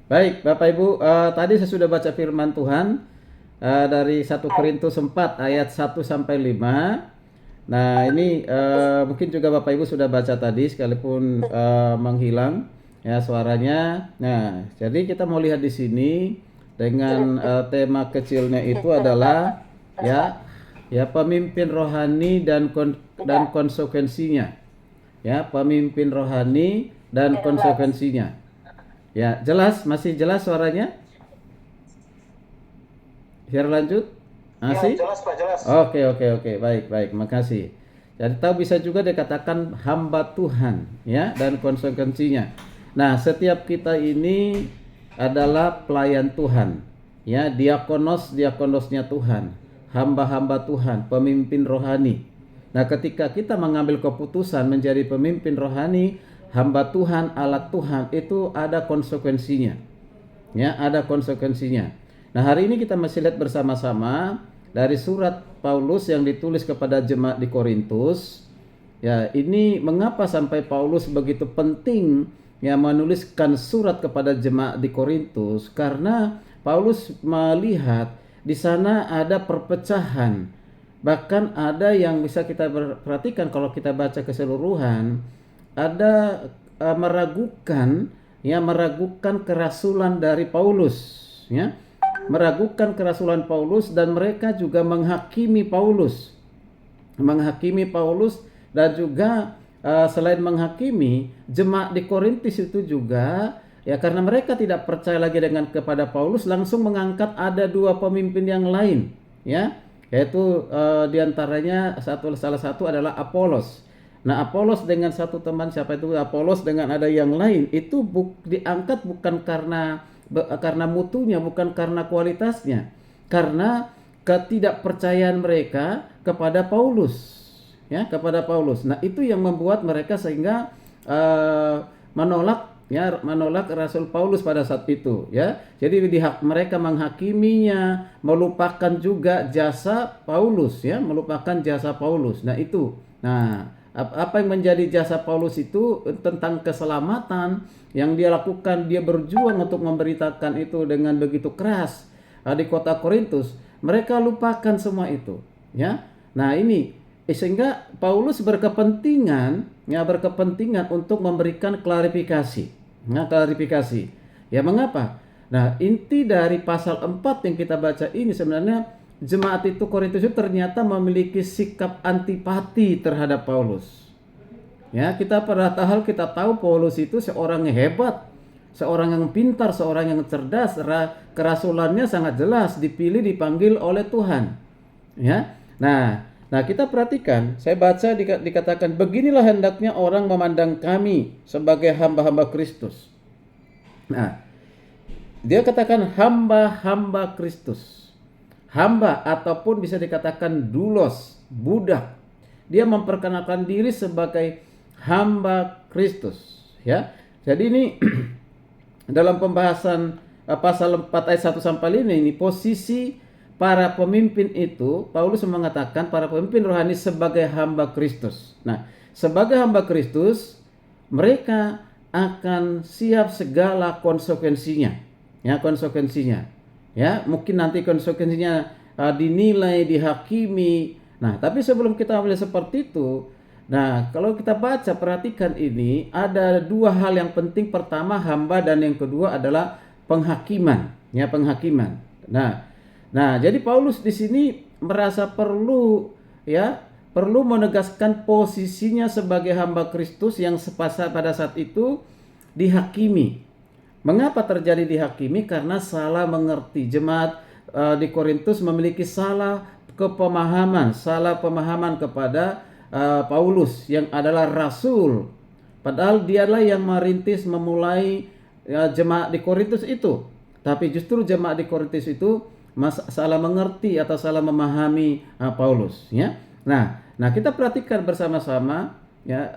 Baik, Bapak Ibu, tadi saya sudah baca firman Tuhan dari 1 Korintus 4 ayat 1 sampai 5. Nah, ini mungkin juga Bapak Ibu sudah baca tadi sekalipun menghilang ya suaranya. Nah, jadi kita mau lihat di sini dengan tema kecilnya itu adalah ya pemimpin rohani dan konsekuensinya. Ya, pemimpin rohani dan konsekuensinya. Ya, jelas, masih jelas suaranya? Biar lanjut? Ya, Masih? jelas Pak, jelas. Oke, oke, oke. Baik, baik. Makasih. Jadi tahu bisa juga dikatakan hamba Tuhan, ya, dan konsekuensinya. Nah, setiap kita ini adalah pelayan Tuhan, ya, diakonosnya Tuhan, hamba-hamba Tuhan, pemimpin rohani. Nah, ketika kita mengambil keputusan menjadi pemimpin rohani, hamba Tuhan, alat Tuhan, itu ada konsekuensinya. Ya, ada konsekuensinya. Nah, hari ini kita masih lihat bersama-sama dari surat Paulus yang ditulis kepada jemaat di Korintus. Ya, ini mengapa sampai Paulus begitu penting ya menuliskan surat kepada jemaat di Korintus? Karena Paulus melihat di sana ada perpecahan. Bahkan ada yang bisa kita perhatikan kalau kita baca keseluruhan, ada meragukan kerasulan dari Paulus, ya, meragukan kerasulan Paulus, dan mereka juga menghakimi Paulus dan juga selain menghakimi jemaat di Korintus itu juga ya, karena mereka tidak percaya lagi kepada Paulus, langsung mengangkat ada dua pemimpin yang lain, ya, yaitu diantaranya salah satu adalah Apolos. Nah, Apolos dengan satu teman, siapa itu Apolos dengan ada yang lain, itu diangkat bukan karena mutunya, bukan karena kualitasnya, karena ketidakpercayaan mereka kepada Paulus, ya, kepada Paulus. Nah, itu yang membuat mereka sehingga menolak Rasul Paulus pada saat itu, ya. Jadi mereka menghakiminya, melupakan juga jasa Paulus, ya, melupakan jasa Paulus. Nah, itu. Nah, apa yang menjadi jasa Paulus itu tentang keselamatan yang dia lakukan, dia berjuang untuk memberitakan itu dengan begitu keras di kota Korintus. Mereka lupakan semua itu, ya. Nah, ini sehingga Paulus berkepentingan untuk memberikan klarifikasi. Nah, klarifikasi. Ya, mengapa? Nah, inti dari pasal 4 yang kita baca ini sebenarnya jemaat itu Korintus itu ternyata memiliki sikap antipati terhadap Paulus. Ya, kita tahu Paulus itu seorang yang hebat, seorang yang pintar, seorang yang cerdas, kerasulannya sangat jelas, dipilih, dipanggil oleh Tuhan. Ya. Nah, kita perhatikan, saya baca dikatakan beginilah hendaknya orang memandang kami sebagai hamba-hamba Kristus. Nah, dia katakan hamba-hamba Kristus. Hamba ataupun bisa dikatakan doulos, budak. Dia memperkenalkan diri sebagai hamba Kristus, ya. Jadi ini dalam pembahasan pasal 4 ayat 1 sampai 5 ini posisi para pemimpin itu, Paulus mengatakan para pemimpin rohani sebagai hamba Kristus. Nah, sebagai hamba Kristus, mereka akan siap segala konsekuensinya. Ya, konsekuensinya. Ya, mungkin nanti konsekuensinya dinilai, dihakimi. Nah, tapi sebelum kita melihat seperti itu, nah, kalau kita baca, perhatikan ini, ada dua hal yang penting. Pertama, hamba, dan yang kedua adalah penghakiman. Ya, penghakiman. Nah, jadi Paulus di sini merasa perlu menegaskan posisinya sebagai hamba Kristus yang pada saat itu dihakimi. Mengapa terjadi dihakimi? Karena salah mengerti. Jemaat di Korintus memiliki salah pemahaman kepada Paulus yang adalah rasul. Padahal dialah yang memulai jemaat di Korintus itu. Tapi justru jemaat di Korintus itu salah mengerti atau salah memahami Paulus, ya. Nah, kita perhatikan bersama-sama, ya,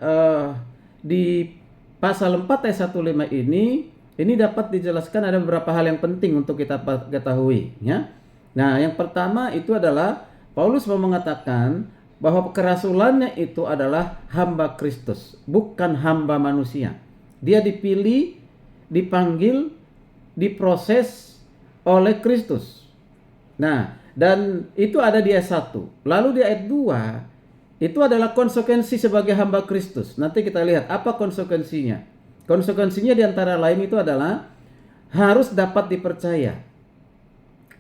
di pasal 4 ayat 1-5 ini dapat dijelaskan ada beberapa hal yang penting untuk kita ketahui, ya. Nah, yang pertama itu adalah Paulus mau mengatakan bahwa kerasulannya itu adalah hamba Kristus, bukan hamba manusia. Dia dipilih, dipanggil, diproses oleh Kristus. Nah, dan itu ada di ayat 1. Lalu di ayat 2 itu adalah konsekuensi sebagai hamba Kristus. Nanti kita lihat apa konsekuensinya. Konsekuensinya di antara lain itu adalah harus dapat dipercaya.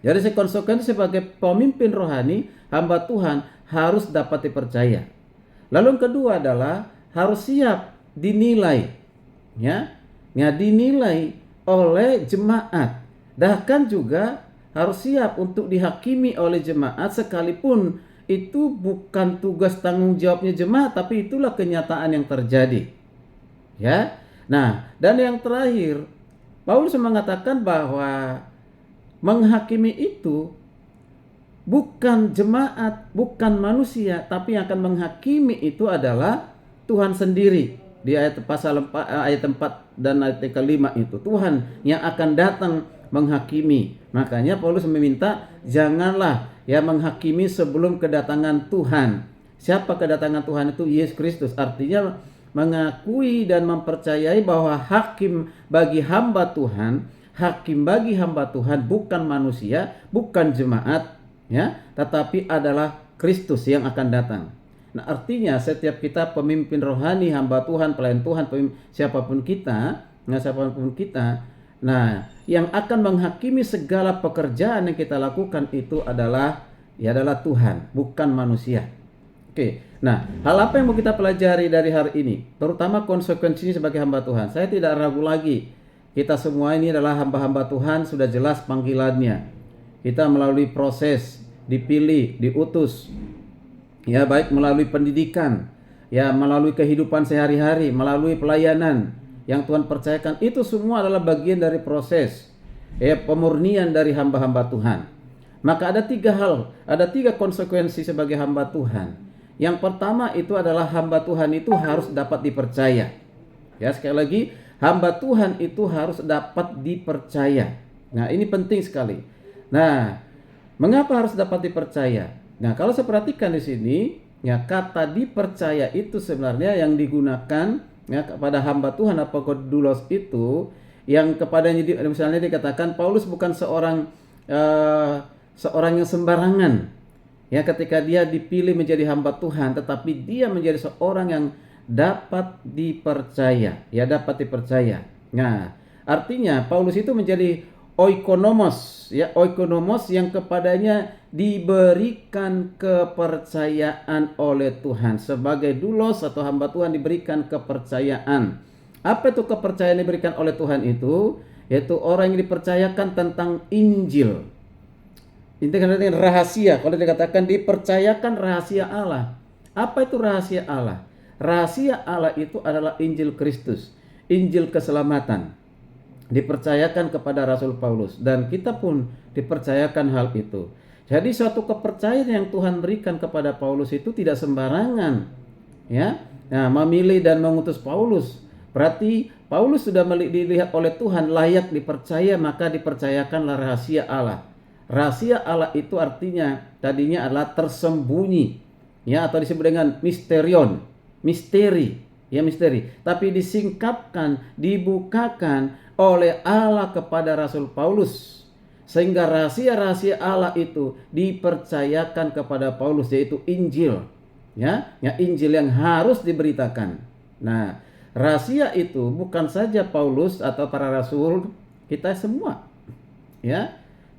Jadi konsekuensi sebagai pemimpin rohani, hamba Tuhan harus dapat dipercaya. Lalu yang kedua adalah harus siap dinilai, ya, dinilai oleh jemaat. Bahkan juga harus siap untuk dihakimi oleh jemaat, sekalipun itu bukan tugas tanggung jawabnya jemaat, tapi itulah kenyataan yang terjadi. Ya. Nah, dan yang terakhir, Paulus mengatakan bahwa menghakimi itu bukan jemaat, bukan manusia, tapi yang akan menghakimi itu adalah Tuhan sendiri. Di ayat pasal 4, ayat 4 dan ayat ke-5 itu Tuhan yang akan datang menghakimi. Makanya Paulus meminta janganlah menghakimi sebelum kedatangan Tuhan. Siapa kedatangan Tuhan itu? Yesus Kristus. Artinya mengakui dan mempercayai bahwa hakim bagi hamba Tuhan, hakim bagi hamba Tuhan bukan manusia, bukan jemaat, tetapi adalah Kristus yang akan datang. Nah, artinya setiap kita pemimpin rohani, hamba Tuhan, pelayan Tuhan, siapapun kita, nah, yang akan menghakimi segala pekerjaan yang kita lakukan itu adalah Tuhan, bukan manusia. Oke. Nah, hal apa yang mau kita pelajari dari hari ini? Terutama konsekuensinya sebagai hamba Tuhan. Saya tidak ragu lagi. Kita semua ini adalah hamba-hamba Tuhan, sudah jelas panggilannya. Kita melalui proses, dipilih, diutus. Ya, baik melalui pendidikan, melalui kehidupan sehari-hari, melalui pelayanan yang Tuhan percayakan. Itu semua adalah bagian dari proses pemurnian dari hamba-hamba Tuhan. Maka ada 3 hal, ada 3 konsekuensi sebagai hamba Tuhan. Yang pertama itu adalah hamba Tuhan itu harus dapat dipercaya. Ya, sekali lagi, hamba Tuhan itu harus dapat dipercaya. Nah, ini penting sekali. Nah, mengapa harus dapat dipercaya? Nah, kalau saya perhatikan di sini, kata dipercaya itu sebenarnya yang digunakan kepada hamba Tuhan apostolos itu, yang kepadanya misalnya dikatakan Paulus bukan seorang yang sembarangan. Ketika dia dipilih menjadi hamba Tuhan, tetapi dia menjadi seorang yang dapat dipercaya, dapat dipercaya. Nah, artinya Paulus itu menjadi oikonomos, oikonomos yang kepadanya diberikan kepercayaan oleh Tuhan. Sebagai doulos atau hamba Tuhan diberikan kepercayaan. Apa itu kepercayaan yang diberikan oleh Tuhan itu? Yaitu orang yang dipercayakan tentang Injil. Itu dengan rahasia. Kalau dikatakan dipercayakan rahasia Allah. Apa itu rahasia Allah? Rahasia Allah itu adalah Injil Kristus, Injil keselamatan. Dipercayakan kepada Rasul Paulus, dan kita pun dipercayakan hal itu. Jadi suatu kepercayaan yang Tuhan berikan kepada Paulus itu tidak sembarangan. Nah, memilih dan mengutus Paulus. Berarti Paulus sudah dilihat oleh Tuhan layak dipercaya, maka dipercayakanlah rahasia Allah. Rahasia Allah itu artinya tadinya adalah tersembunyi, atau disebut dengan misterion, misteri, misteri. Tapi disingkapkan, dibukakan oleh Allah kepada Rasul Paulus, sehingga rahasia-rahasia Allah itu dipercayakan kepada Paulus, yaitu Injil, Injil yang harus diberitakan. Nah, rahasia itu bukan saja Paulus atau para rasul, kita semua,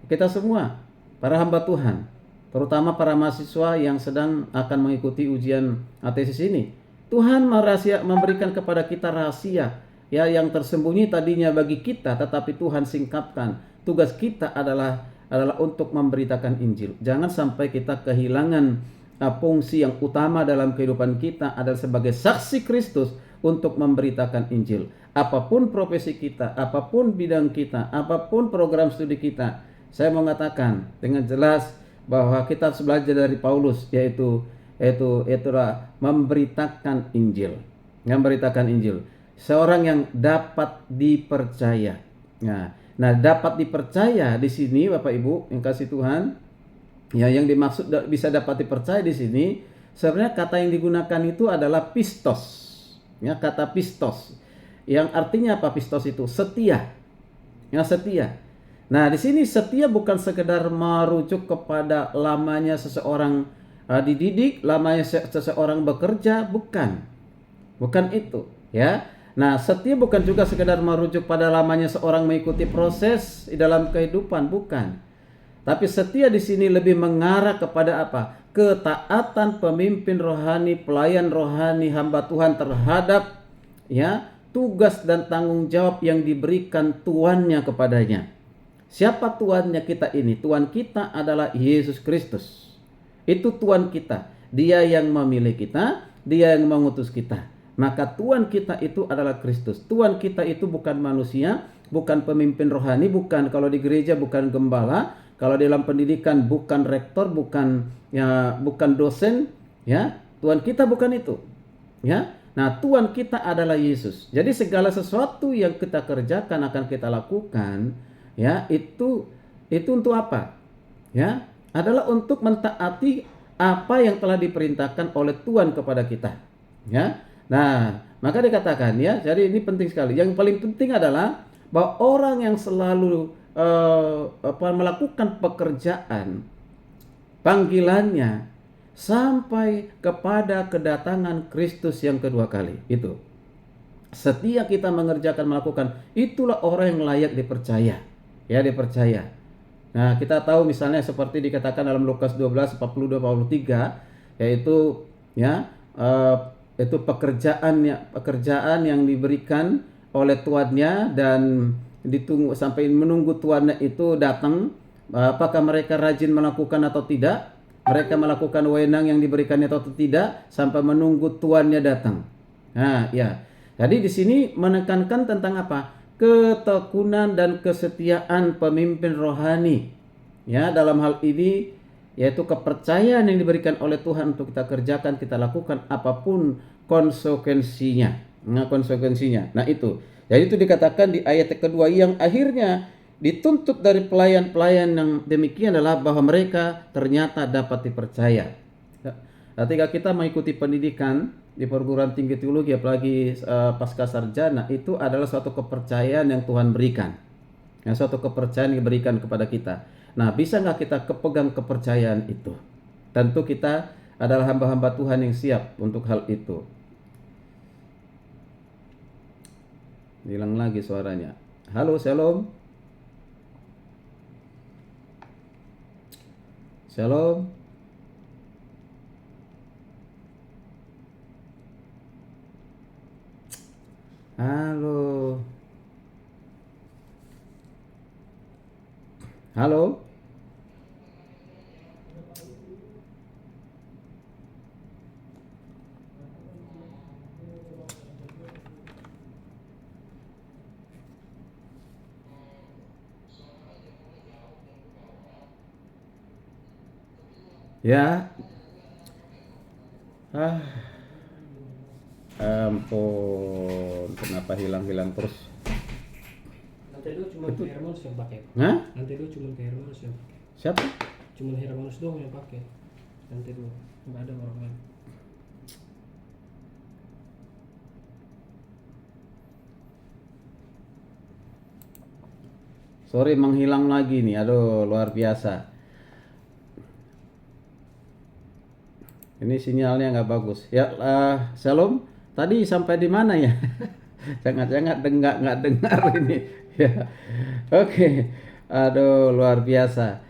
kita semua, para hamba Tuhan, terutama para mahasiswa yang sedang akan mengikuti ujian tesis ini. Tuhan memberikan kepada kita rahasia yang tersembunyi tadinya bagi kita, tetapi Tuhan singkapkan. Tugas kita adalah untuk memberitakan Injil. Jangan sampai kita kehilangan fungsi yang utama dalam kehidupan kita adalah sebagai saksi Kristus untuk memberitakan Injil. Apapun profesi kita, apapun bidang kita, apapun program studi kita, saya mau mengatakan dengan jelas bahwa kita harus belajar dari Paulus, yaitulah memberitakan Injil. Memberitakan Injil. Seorang yang dapat dipercaya. Nah, dapat dipercaya di sini Bapak Ibu yang kasih Tuhan, yang dimaksud bisa dapat dipercaya di sini, sebenarnya kata yang digunakan itu adalah pistos. Kata pistos. Yang artinya apa pistos itu? Setia. yang setia. Nah, di sini setia bukan sekedar merujuk kepada lamanya seseorang dididik, lamanya seseorang bekerja, bukan. Bukan itu, ya. Nah, setia bukan juga sekedar merujuk pada lamanya seorang mengikuti proses di dalam kehidupan, bukan. Tapi setia di sini lebih mengarah kepada apa? Ketaatan pemimpin rohani, pelayan rohani, hamba Tuhan terhadap ya tugas dan tanggung jawab yang diberikan tuannya kepadanya. Siapa tuannya kita ini? Tuan kita adalah Yesus Kristus. Itu Tuan kita. Dia yang memilih kita, Dia yang mengutus kita. Maka Tuan kita itu adalah Kristus. Tuan kita itu bukan manusia, bukan pemimpin rohani, bukan kalau di gereja bukan gembala, kalau dalam pendidikan bukan rektor, bukan dosen, ya. Tuan kita bukan itu. Ya. Nah, Tuan kita adalah Yesus. Jadi segala sesuatu yang kita kerjakan akan kita lakukan, ya, itu untuk apa? Ya, adalah untuk mentaati apa yang telah diperintahkan oleh Tuhan kepada kita. Ya. Nah, maka dikatakan ya, jadi ini penting sekali. Yang paling penting adalah bahwa orang yang selalu melakukan pekerjaan panggilannya sampai kepada kedatangan Kristus yang kedua kali. Itu. Setiap kita melakukan, itulah orang yang layak dipercaya. Ya, dipercaya. Nah, kita tahu misalnya seperti dikatakan dalam Lukas 12:42-43, yaitu ya itu pekerjaan yang diberikan oleh tuannya dan ditunggu sampai menunggu tuannya itu datang. Apakah mereka rajin melakukan atau tidak? Mereka melakukan wewenang yang diberikannya atau tidak sampai menunggu tuannya datang. Nah, ya. Jadi di sini menekankan tentang apa? Ketekunan dan kesetiaan pemimpin rohani. Ya, dalam hal ini yaitu kepercayaan yang diberikan oleh Tuhan untuk kita kerjakan, kita lakukan apapun konsekuensinya. Nah, itu. Jadi itu dikatakan di ayat kedua yang akhirnya dituntut dari pelayan-pelayan yang demikian adalah bahwa mereka ternyata dapat dipercaya. Ketika kita mengikuti pendidikan di perguruan tinggi teologi, apalagi pasca sarjana, itu adalah suatu kepercayaan yang Tuhan berikan. Suatu kepercayaan yang diberikan kepada kita. Nah, bisa nggak kita kepegang kepercayaan itu? Tentu kita adalah hamba-hamba Tuhan yang siap untuk hal itu. Hilang lagi suaranya. Halo, shalom. Shalom. Halo. Halo. Ya. Ampun, kenapa hilang-hilang terus? Nanti dulu cuma ke Hermanus yang pakai. Hah? Nanti dulu cuma ke Hermanus yang pakai. Siapa? Cuma Hermanus doang yang pakai. Nanti dulu nggak ada orang lain. Sorry, menghilang lagi nih. Aduh, luar biasa. Ini sinyalnya nggak bagus. Ya, shalom. Tadi sampai di mana ya? Jangan-jangan nggak dengar ini. Ya, oke. Aduh, luar biasa.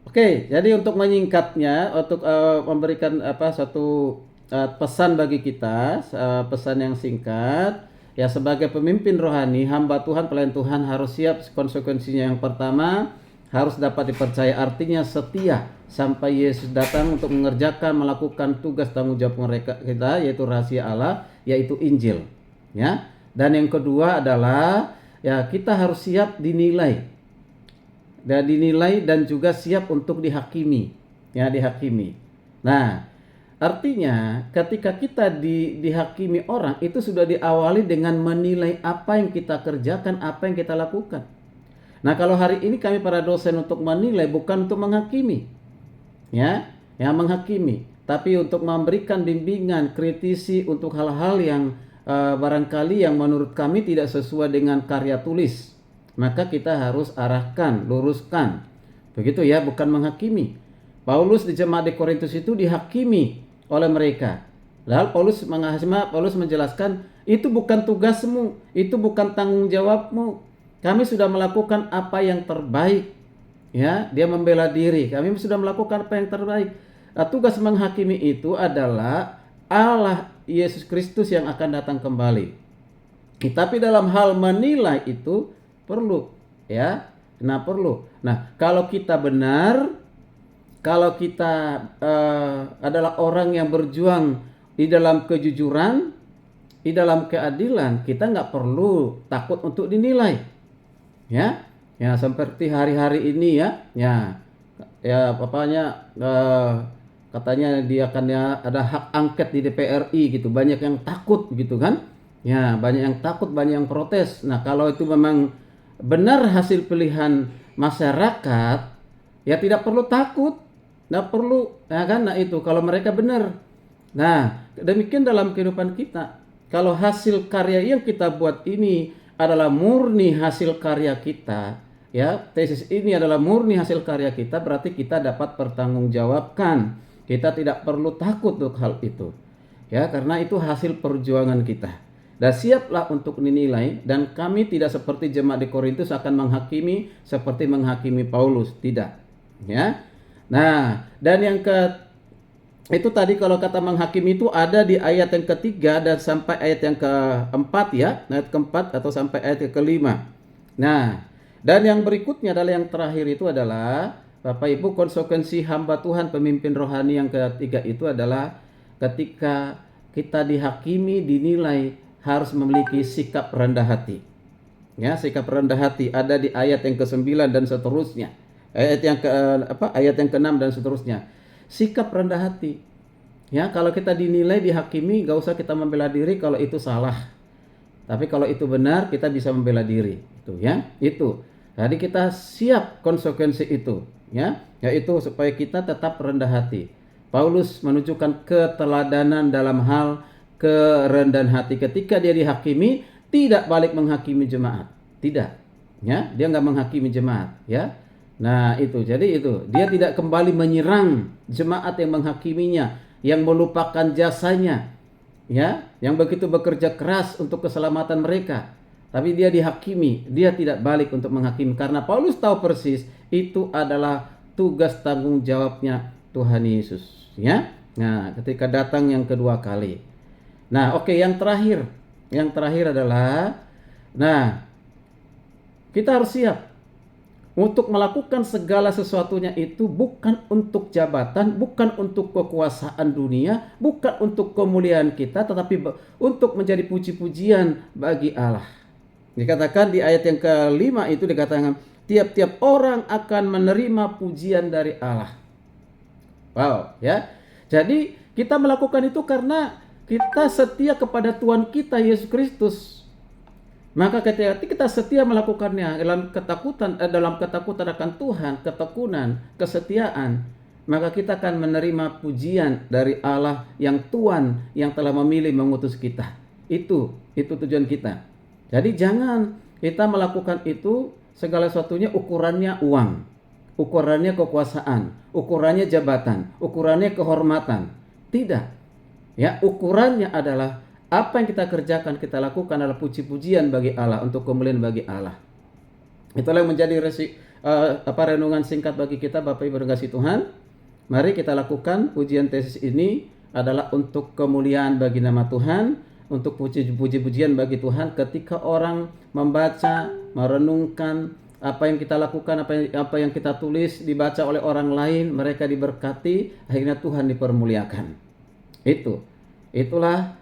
Oke, jadi untuk menyingkatnya, untuk memberikan suatu pesan bagi kita, pesan yang singkat. Ya, sebagai pemimpin rohani, hamba Tuhan, pelayan Tuhan harus siap konsekuensinya. Yang pertama, harus dapat dipercaya, artinya setia sampai Yesus datang untuk mengerjakan, melakukan tugas tanggung jawab mereka kita, yaitu rahasia Allah, yaitu Injil. Ya. Dan yang kedua adalah ya kita harus siap dinilai. Dan juga siap untuk dihakimi. Ya, dihakimi. Nah, artinya ketika kita dihakimi orang, itu sudah diawali dengan menilai apa yang kita kerjakan, apa yang kita lakukan. Nah, kalau hari ini kami para dosen untuk menilai, bukan untuk menghakimi. Ya, menghakimi, tapi untuk memberikan bimbingan, kritisi untuk hal-hal yang barangkali yang menurut kami tidak sesuai dengan karya tulis. maka kita harus arahkan, luruskan. Begitu ya, bukan menghakimi. Paulus di jemaat di Korintus itu dihakimi oleh mereka. Lalu Paulus menjelaskan, itu bukan tugasmu, itu bukan tanggung jawabmu. Kami sudah melakukan apa yang terbaik. Ya, dia membela diri. Kami sudah melakukan apa yang terbaik. Nah, tugas menghakimi itu adalah Allah Yesus Kristus yang akan datang kembali. Tapi dalam hal menilai itu perlu, ya. Nah, perlu. Nah, kalau kita benar, kalau kita adalah orang yang berjuang di dalam kejujuran, di dalam keadilan, kita nggak perlu takut untuk dinilai, ya. Ya, seperti hari-hari ini ya papanya katanya dia akan ada hak angket di DPRI gitu, banyak yang takut gitu kan, ya banyak yang takut, banyak yang protes. Nah, kalau itu memang benar hasil pilihan masyarakat, ya tidak perlu takut, nggak perlu, ya kan? Nah itu kalau mereka benar. Nah, demikian dalam kehidupan kita. Kalau hasil karya yang kita buat ini adalah murni hasil karya kita, ya, tesis ini adalah murni hasil karya kita, berarti kita dapat pertanggungjawabkan. Kita tidak perlu takut untuk hal itu. Ya, karena itu hasil perjuangan kita. Dan siaplah untuk dinilai, dan kami tidak seperti jemaat di Korintus akan menghakimi seperti menghakimi Paulus, tidak. Ya. Nah, dan yang itu tadi kalau kata menghakimi itu ada di ayat yang ketiga dan sampai ayat yang keempat ya, ayat keempat atau sampai ayat yang kelima. Nah, dan yang berikutnya adalah yang terakhir itu adalah Bapak Ibu, konsekuensi hamba Tuhan pemimpin rohani yang ketiga itu adalah ketika kita dihakimi, dinilai harus memiliki sikap rendah hati. Ya, sikap rendah hati ada di ayat yang ke-9 dan seterusnya. Ayat yang ke-6 dan seterusnya. Sikap rendah hati. Ya, kalau kita dinilai, dihakimi, gak usah kita membela diri kalau itu salah. Tapi kalau itu benar, kita bisa membela diri. Itu ya, itu. Jadi kita siap konsekuensi itu, ya, yaitu supaya kita tetap rendah hati. Paulus menunjukkan keteladanan dalam hal kerendahan hati ketika dia dihakimi, tidak balik menghakimi jemaat. Tidak. Ya, dia nggak menghakimi jemaat, ya. Nah, itu. Jadi itu, dia tidak kembali menyerang jemaat yang menghakiminya, yang melupakan jasanya, ya, yang begitu bekerja keras untuk keselamatan mereka. Tapi dia dihakimi, dia tidak balik untuk menghakimi karena Paulus tahu persis itu adalah tugas tanggung jawabnya Tuhan Yesus, ya. Nah, ketika datang yang kedua kali. Nah, oke, yang terakhir adalah, nah, kita harus siap untuk melakukan segala sesuatunya itu bukan untuk jabatan, bukan untuk kekuasaan dunia, bukan untuk kemuliaan kita, tetapi untuk menjadi puji-pujian bagi Allah. Dikatakan di ayat yang kelima itu dikatakan tiap-tiap orang akan menerima pujian dari Allah. Wow, ya. Jadi kita melakukan itu karena kita setia kepada Tuhan kita Yesus Kristus. Maka ketika kita setia melakukannya dalam ketakutan akan Tuhan, ketekunan, kesetiaan, maka kita akan menerima pujian dari Allah yang Tuhan yang telah memilih mengutus kita. Itu tujuan kita. Jadi jangan kita melakukan itu segala sesuatunya ukurannya uang, ukurannya kekuasaan, ukurannya jabatan, ukurannya kehormatan. Tidak. Ya, ukurannya adalah apa yang kita kerjakan, kita lakukan adalah puji-pujian bagi Allah, untuk kemuliaan bagi Allah. Itulah yang menjadi renungan singkat bagi kita, Bapak Ibu yang kasih Tuhan. Mari kita lakukan ujian tesis ini adalah untuk kemuliaan bagi nama Tuhan, untuk puji-pujian bagi Tuhan. Ketika orang membaca, merenungkan apa yang kita lakukan, apa yang kita tulis dibaca oleh orang lain, mereka diberkati, akhirnya Tuhan dipermuliakan. Itulah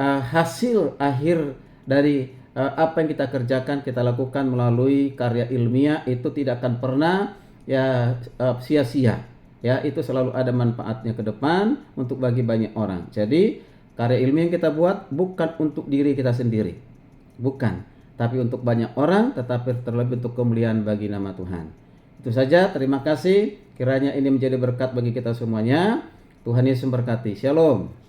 hasil akhir dari apa yang kita kerjakan, kita lakukan melalui karya ilmiah, itu tidak akan pernah sia-sia. Ya, itu selalu ada manfaatnya ke depan untuk bagi banyak orang. Jadi karya ilmiah yang kita buat bukan untuk diri kita sendiri, bukan, tapi untuk banyak orang, tetapi terlebih untuk kemuliaan bagi nama Tuhan. Itu saja, terima kasih. Kiranya ini menjadi berkat bagi kita semuanya. Tuhan Yesus memberkati. Shalom.